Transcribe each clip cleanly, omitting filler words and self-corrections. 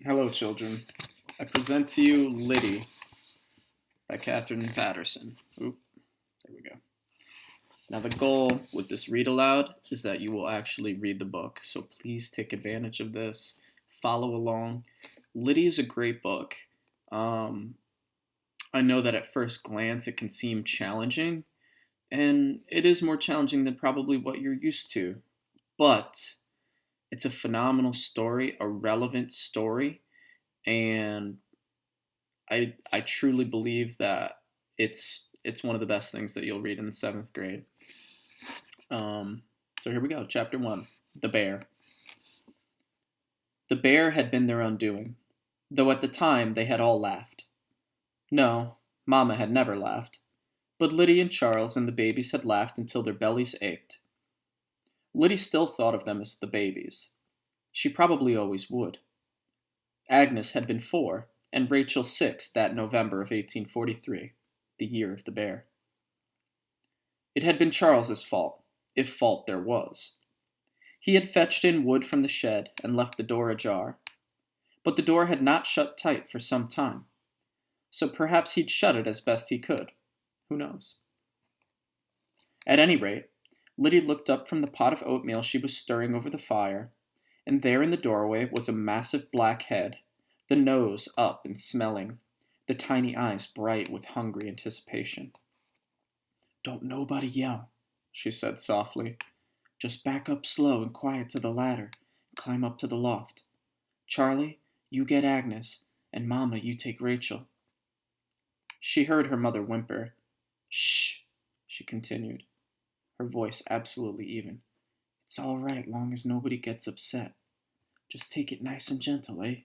Hello, children. I present to you Lyddie by Catherine Patterson. Oop, there we go. Now, the goal with this read aloud is that you will actually read the book, so please take advantage of this. Follow along. Lyddie is a great book. Um, I know that at first glance it can seem challenging, and it is more challenging than probably what you're used to, but it's a phenomenal story, a relevant story, and I truly believe that it's one of the best things that you'll read in the seventh grade. Um, so here we go, chapter one, the bear. The bear had been their undoing, though at the time they had all laughed. No, Mamma had never laughed, but Lyddie and Charles and the babies had laughed until their bellies ached. Lyddie still thought of them as the babies. She probably always would. Agnes had been 4, and Rachel 6 that November of 1843, the year of the bear. It had been Charles's fault, if fault there was. He had fetched in wood from the shed and left the door ajar. But the door had not shut tight for some time, so perhaps he'd shut it as best he could. Who knows? At any rate, Lyddie looked up from the pot of oatmeal she was stirring over the fire, and there in the doorway was a massive black head, the nose up and smelling, the tiny eyes bright with hungry anticipation. "Don't nobody yell," she said softly. "Just back up slow and quiet to the ladder and climb up to the loft. Charlie, you get Agnes, and Mamma, you take Rachel." She heard her mother whimper. "Shh," she continued, her voice absolutely even. "It's all right long as nobody gets upset. Just take it nice and gentle, eh?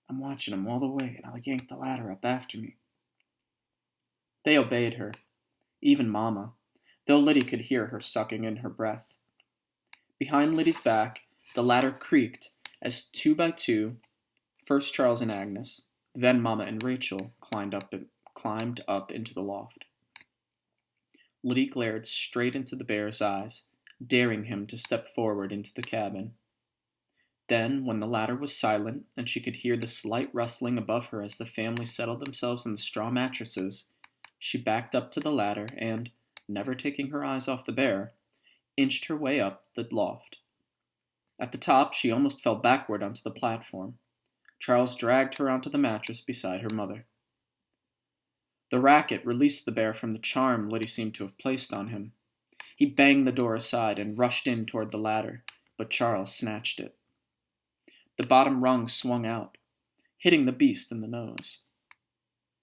I'm watching 'em all the way, and I'll yank the ladder up after me." They obeyed her, even Mamma, though Lyddie could hear her sucking in her breath. Behind Lyddie's back, the ladder creaked as 2 by 2, first Charles and Agnes, then Mamma and Rachel, climbed up into the loft. Lyddie glared straight into the bear's eyes, daring him to step forward into the cabin. Then, when the ladder was silent and she could hear the slight rustling above her as the family settled themselves in the straw mattresses, she backed up to the ladder and, never taking her eyes off the bear, inched her way up the loft. At the top, she almost fell backward onto the platform. Charles dragged her onto the mattress beside her mother. The racket released the bear from the charm Lyddie seemed to have placed on him. He banged the door aside and rushed in toward the ladder, but Charles snatched it. The bottom rung swung out, hitting the beast in the nose.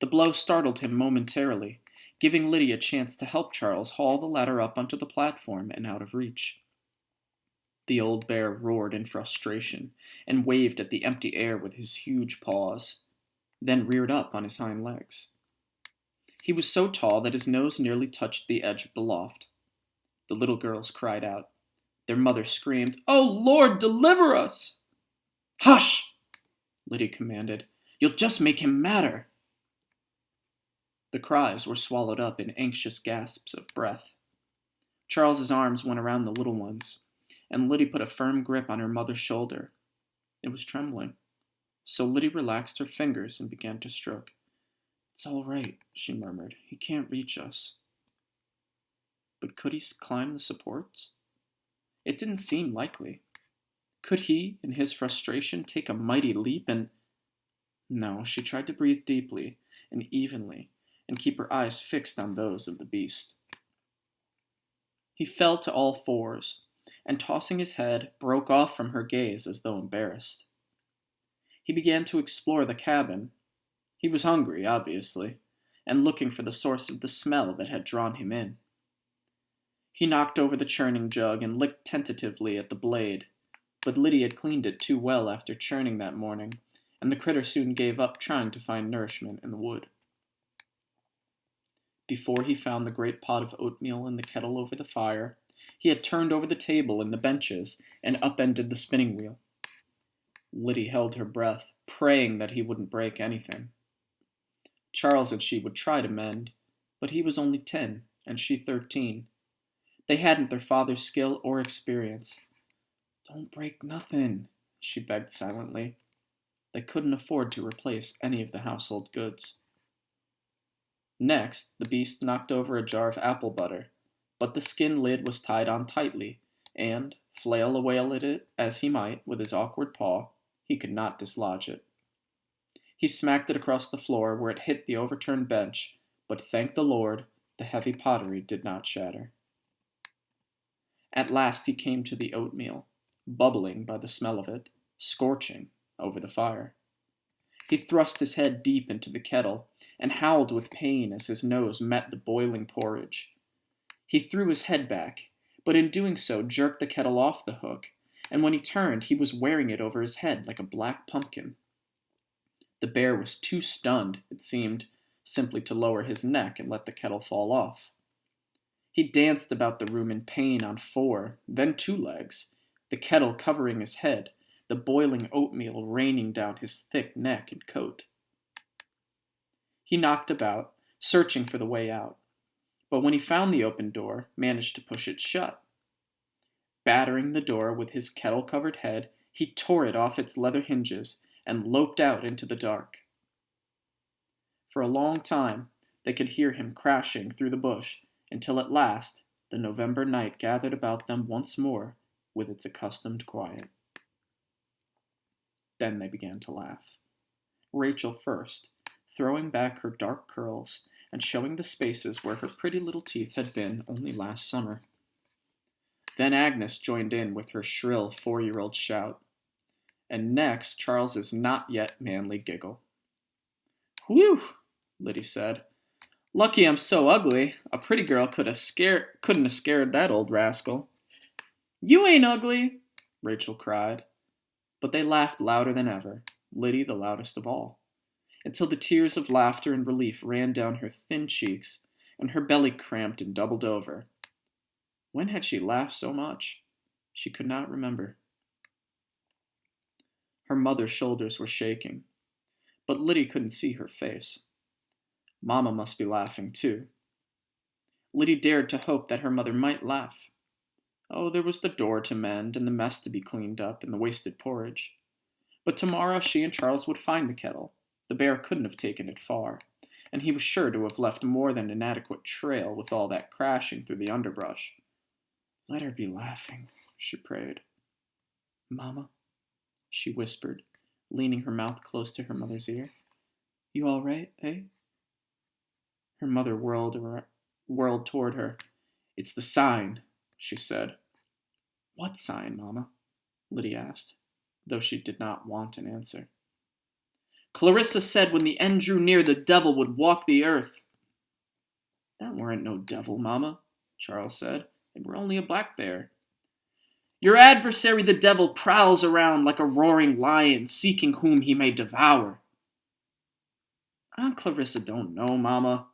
The blow startled him momentarily, giving Lyddie a chance to help Charles haul the ladder up onto the platform and out of reach. The old bear roared in frustration and waved at the empty air with his huge paws, then reared up on his hind legs. He was so tall that his nose nearly touched the edge of the loft. The little girls cried out. Their mother screamed, "Oh, Lord, deliver us!" "Hush!" Lyddie commanded. "You'll just make him madder." The cries were swallowed up in anxious gasps of breath. Charles's arms went around the little ones, and Lyddie put a firm grip on her mother's shoulder. It was trembling, so Lyddie relaxed her fingers and began to stroke. "It's all right," she murmured. "He can't reach us." But could he climb the supports? It didn't seem likely. Could he, in his frustration, take a mighty leap and... No, she tried to breathe deeply and evenly and keep her eyes fixed on those of the beast. He fell to all fours, and tossing his head, broke off from her gaze as though embarrassed. He began to explore the cabin. He was hungry, obviously, and looking for the source of the smell that had drawn him in. He knocked over the churning jug and licked tentatively at the blade, but Lyddie had cleaned it too well after churning that morning, and the critter soon gave up trying to find nourishment in the wood. Before he found the great pot of oatmeal in the kettle over the fire, he had turned over the table and the benches and upended the spinning wheel. Lyddie held her breath, praying that he wouldn't break anything. Charles and she would try to mend, but he was only 10, and she 13. They hadn't their father's skill or experience. "Don't break nothing," she begged silently. They couldn't afford to replace any of the household goods. Next, the beast knocked over a jar of apple butter, but the skin lid was tied on tightly, and, flail away at it as he might with his awkward paw, he could not dislodge it. He smacked it across the floor where it hit the overturned bench, but thank the Lord, the heavy pottery did not shatter. At last he came to the oatmeal, bubbling by the smell of it, scorching over the fire. He thrust his head deep into the kettle and howled with pain as his nose met the boiling porridge. He threw his head back, but in doing so jerked the kettle off the hook, and when he turned he was wearing it over his head like a black pumpkin. The bear was too stunned, it seemed, simply to lower his neck and let the kettle fall off. He danced about the room in pain on 4, then 2 legs, the kettle covering his head, the boiling oatmeal raining down his thick neck and coat. He knocked about, searching for the way out, but when he found the open door, managed to push it shut. Battering the door with his kettle-covered head, he tore it off its leather hinges and loped out into the dark. For a long time, they could hear him crashing through the bush, until at last the November night gathered about them once more with its accustomed quiet. Then they began to laugh. Rachel first, throwing back her dark curls and showing the spaces where her pretty little teeth had been only last summer. Then Agnes joined in with her shrill 4-year-old shout, and next Charles's not yet manly giggle. "Whew," Lyddie said. "Lucky I'm so ugly. A pretty girl couldn't have scared that old rascal." "You ain't ugly," Rachel cried. But they laughed louder than ever, Lyddie the loudest of all, until the tears of laughter and relief ran down her thin cheeks, and her belly cramped and doubled over. When had she laughed so much? She could not remember. Her mother's shoulders were shaking, but Lyddie couldn't see her face. Mama must be laughing too. Lyddie dared to hope that her mother might laugh. Oh, there was the door to mend, and the mess to be cleaned up, and the wasted porridge. But tomorrow she and Charles would find the kettle. The bear couldn't have taken it far, and he was sure to have left more than an adequate trail with all that crashing through the underbrush. Let her be laughing, she prayed. "Mama," she whispered, leaning her mouth close to her mother's ear. "You all right, eh?" Her mother whirled toward her. "It's the sign," she said. "What sign, Mama?" Lyddie asked, though she did not want an answer. "Clarissa said when the end drew near the devil would walk the earth." "That weren't no devil, Mama," Charles said. "It were only a black bear." "Your adversary the devil prowls around like a roaring lion, seeking whom he may devour." "Aunt Clarissa don't know, Mama,"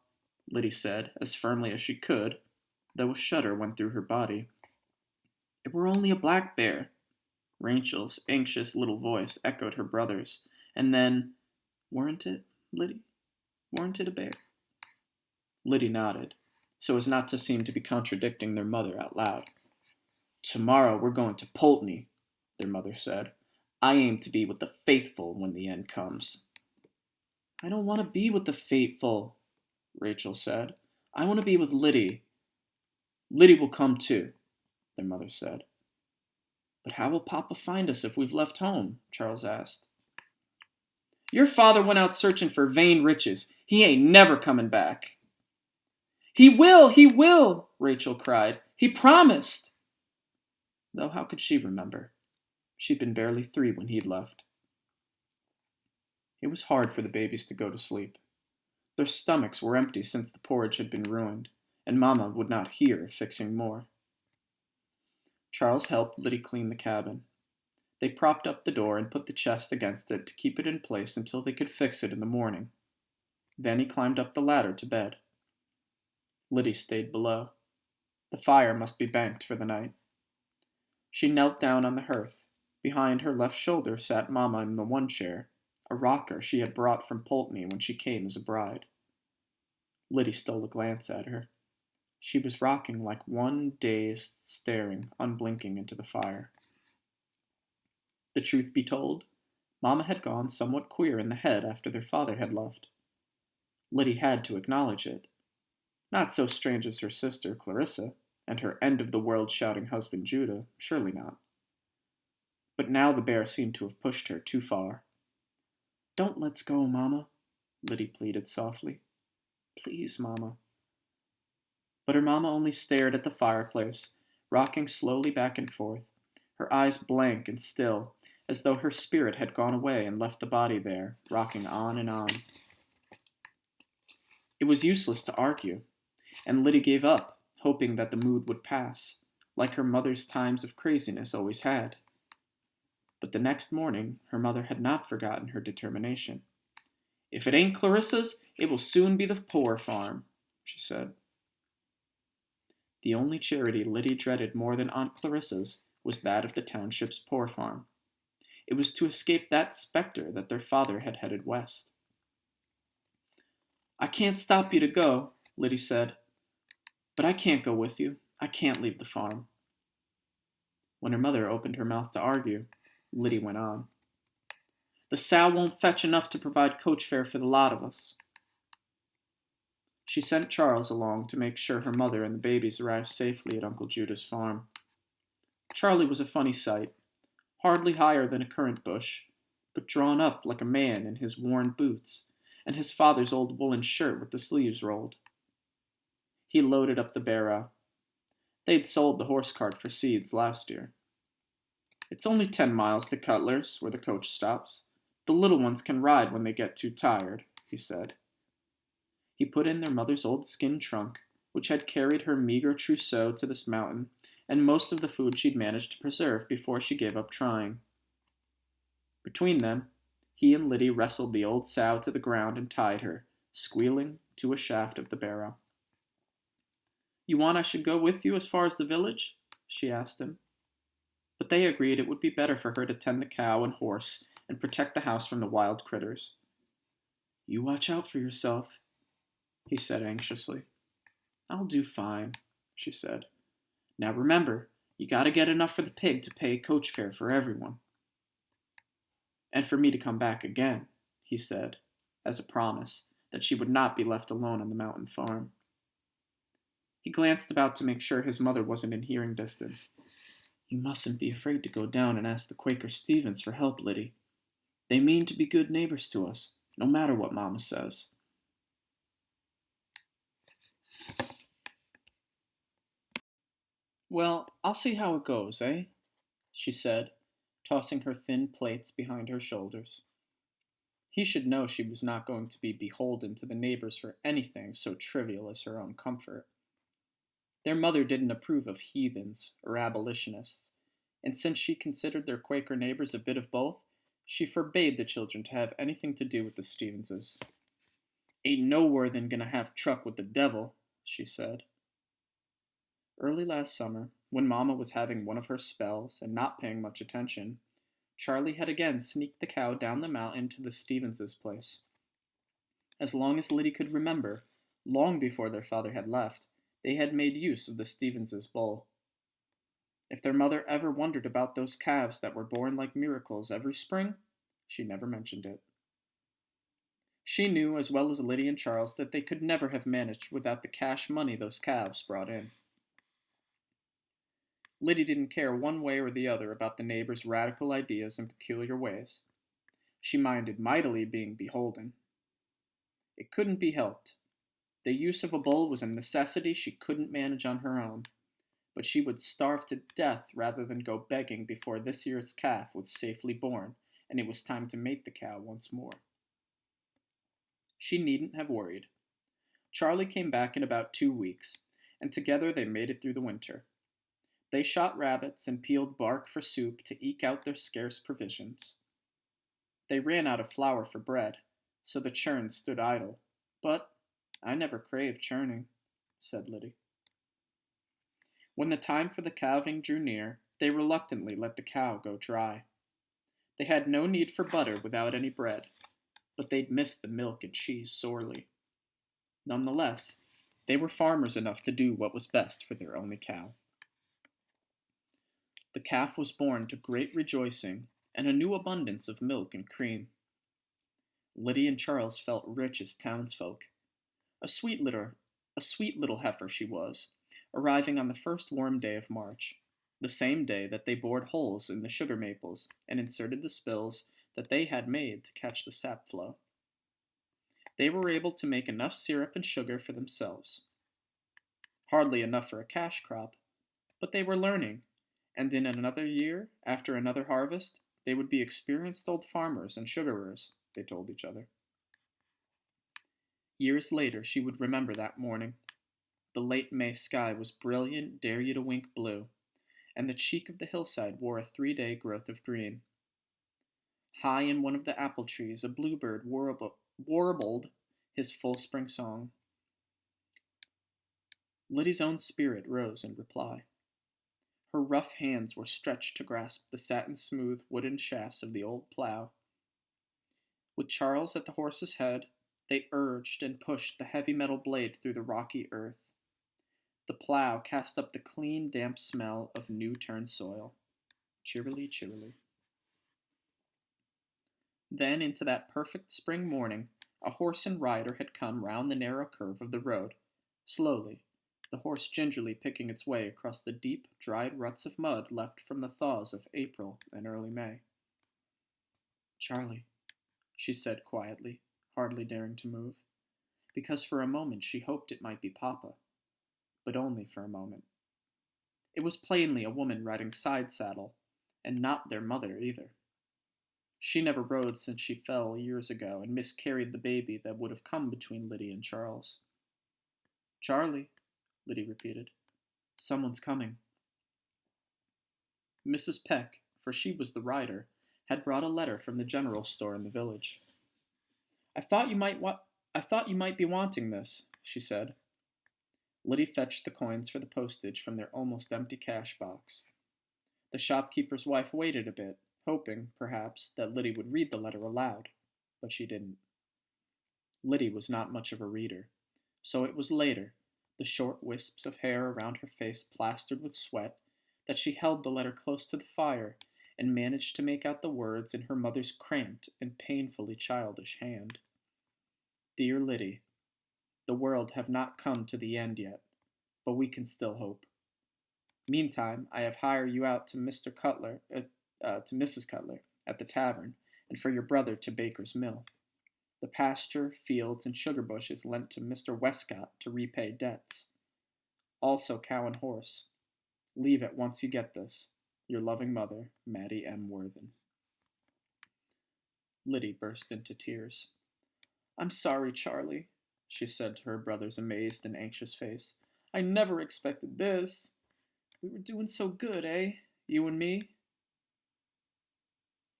Lyddie said, as firmly as she could, though a shudder went through her body. "It were only a black bear." Rachel's anxious little voice echoed her brother's, and then, "Weren't it, Lyddie? Weren't it a bear?" Lyddie nodded, so as not to seem to be contradicting their mother out loud. "Tomorrow we're going to Pulteney," their mother said. "I aim to be with the faithful when the end comes." "I don't want to be with the faithful," Rachel said. "I want to be with Lyddie." "Lyddie will come too," their mother said. "But how will Papa find us if we've left home?" Charles asked. "Your father went out searching for vain riches. He ain't never coming back." "He will! He will!" Rachel cried. "He promised!" Though how could she remember? She'd been barely 3 when he'd left. It was hard for the babies to go to sleep. Their stomachs were empty since the porridge had been ruined, and Mama would not hear of fixing more. Charles helped Lyddie clean the cabin. They propped up the door and put the chest against it to keep it in place until they could fix it in the morning. Then he climbed up the ladder to bed. Lyddie stayed below. The fire must be banked for the night. She knelt down on the hearth. Behind her left shoulder sat Mama in the one chair, a rocker she had brought from Pulteney when she came as a bride. Lyddie stole a glance at her. She was rocking like one dazed, staring, unblinking into the fire. The truth be told, Mamma had gone somewhat queer in the head after their father had left. Lyddie had to acknowledge it. Not so strange as her sister, Clarissa, and her end-of-the-world shouting husband, Judah, surely not. But now the bear seemed to have pushed her too far. "Don't let's go, Mamma," Lyddie pleaded softly. "Please, Mamma." But her mamma only stared at the fireplace, rocking slowly back and forth, her eyes blank and still, as though her spirit had gone away and left the body there, rocking on and on. It was useless to argue, and Lyddie gave up, hoping that the mood would pass, like her mother's times of craziness always had. But the next morning, her mother had not forgotten her determination. "If it ain't Clarissa's, it will soon be the Poor Farm," she said. The only charity Lyddie dreaded more than Aunt Clarissa's was that of the township's poor farm. It was to escape that specter that their father had headed west. "I can't stop you to go," Lyddie said, "but I can't go with you. I can't leave the farm." When her mother opened her mouth to argue, Lyddie went on. "The sow won't fetch enough to provide coach fare for the lot of us." She sent Charles along to make sure her mother and the babies arrived safely at Uncle Judah's farm. Charlie was a funny sight, hardly higher than a currant bush, but drawn up like a man in his worn boots and his father's old woolen shirt with the sleeves rolled. He loaded up the barrow. They'd sold the horse cart for seeds last year. "It's only 10 miles to Cutler's, where the coach stops. The little ones can ride when they get too tired," he said. He put in their mother's old skin trunk, which had carried her meager trousseau to this mountain, and most of the food she'd managed to preserve before she gave up trying. Between them, he and Lyddie wrestled the old sow to the ground and tied her, squealing, to a shaft of the barrow. "You want I should go with you as far as the village?" she asked him. But they agreed it would be better for her to tend the cow and horse and protect the house from the wild critters. "You watch out for yourself," he said anxiously. "I'll do fine," she said. "Now remember, you gotta get enough for the pig to pay coach fare for everyone." "And for me to come back again," he said, as a promise that she would not be left alone on the mountain farm. He glanced about to make sure his mother wasn't in hearing distance. "You mustn't be afraid to go down and ask the Quaker Stevens for help, Lyddie. They mean to be good neighbors to us, no matter what Mama says." "Well, I'll see how it goes, eh?" she said, tossing her thin plaits behind her shoulders. He should know she was not going to be beholden to the neighbors for anything so trivial as her own comfort. Their mother didn't approve of heathens or abolitionists, and since she considered their Quaker neighbors a bit of both, she forbade the children to have anything to do with the Stevenses. "Ain't nowherethin gonna have truck with the devil," she said. Early last summer, when Mama was having one of her spells and not paying much attention, Charlie had again sneaked the cow down the mountain to the Stevenses' place. As long as Lyddie could remember, long before their father had left, they had made use of the Stevenses' bull. If their mother ever wondered about those calves that were born like miracles every spring, she never mentioned it. She knew as well as Lyddie and Charles that they could never have managed without the cash money those calves brought in. Lyddie didn't care one way or the other about the neighbors' radical ideas and peculiar ways. She minded mightily being beholden. It couldn't be helped. The use of a bull was a necessity she couldn't manage on her own, but she would starve to death rather than go begging before this year's calf was safely born and it was time to mate the cow once more. She needn't have worried. Charlie came back in about 2 weeks, and together they made it through the winter. They shot rabbits and peeled bark for soup to eke out their scarce provisions. They ran out of flour for bread, so the churn stood idle, but "I never craved churning," said Lyddie. When the time for the calving drew near, they reluctantly let the cow go dry. They had no need for butter without any bread, but they'd missed the milk and cheese sorely. Nonetheless, they were farmers enough to do what was best for their only cow. The calf was born to great rejoicing, and a new abundance of milk and cream. Lyddie and Charles felt rich as townsfolk. A sweet little, a sweet little heifer she was, arriving on the first warm day of March, the same day that they bored holes in the sugar maples and inserted the spills that they had made to catch the sap flow. They were able to make enough syrup and sugar for themselves. Hardly enough for a cash crop, but they were learning, and in another year, after another harvest, they would be experienced old farmers and sugarers, they told each other. Years later, she would remember that morning. The late May sky was brilliant, dare-you-to-wink blue, and the cheek of the hillside wore a 3-day growth of green. High in one of the apple trees, a bluebird warbled his full spring song. Lyddie's own spirit rose in reply. Her rough hands were stretched to grasp the satin-smooth wooden shafts of the old plow. With Charles at the horse's head, they urged and pushed the heavy metal blade through the rocky earth. The plow cast up the clean, damp smell of new-turned soil. Cheerily, cheerily. Then, into that perfect spring morning, a horse and rider had come round the narrow curve of the road, slowly, the horse gingerly picking its way across the deep, dried ruts of mud left from the thaws of April and early May. "Charlie," she said quietly, hardly daring to move, because for a moment she hoped it might be Papa, but only for a moment. It was plainly a woman riding side saddle, and not their mother either. She never rode since she fell years ago and miscarried the baby that would have come between Lyddie and Charles. "Charlie," Lyddie repeated. "Someone's coming." Mrs. Peck, for she was the rider, had brought a letter from the general store in the village. I thought you might be wanting this," she said. Lyddie fetched the coins for the postage from their almost empty cash box. The shopkeeper's wife waited a bit, hoping, perhaps, that Lyddie would read the letter aloud, but she didn't. Lyddie was not much of a reader, so it was later, the short wisps of hair around her face plastered with sweat, that she held the letter close to the fire and managed to make out the words in her mother's cramped and painfully childish hand. "Dear Lyddie, the world have not come to the end yet, but we can still hope. Meantime, I have hired you out to Mrs. Cutler at the tavern, and for your brother to Baker's mill. The pasture, fields, and sugar bushes lent to Mr. Westcott to repay debts. Also cow and horse. Leave at once you get this. Your loving mother, Mattie M. Worthen." Lyddie burst into tears. "I'm sorry, Charlie," she said to her brother's amazed and anxious face. "I never expected this. We were doing so good, eh? You and me?"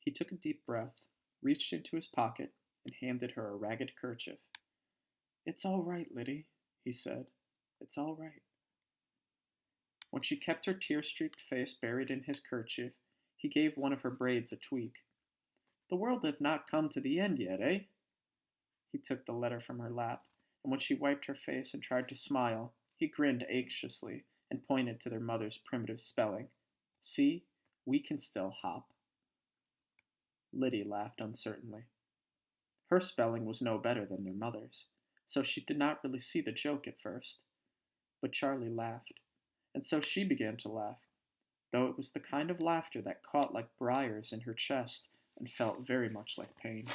He took a deep breath, reached into his pocket, and handed her a ragged kerchief. "It's all right, Lyddie," he said. "It's all right." When she kept her tear-streaked face buried in his kerchief, he gave one of her braids a tweak. "The world have not come to the end yet, eh?" He took the letter from her lap, and when she wiped her face and tried to smile, he grinned anxiously and pointed to their mother's primitive spelling. "See, we can still hop." Lyddie laughed uncertainly. Her spelling was no better than their mother's, so she did not really see the joke at first. But Charlie laughed, and so she began to laugh, though it was the kind of laughter that caught like briars in her chest and felt very much like pain.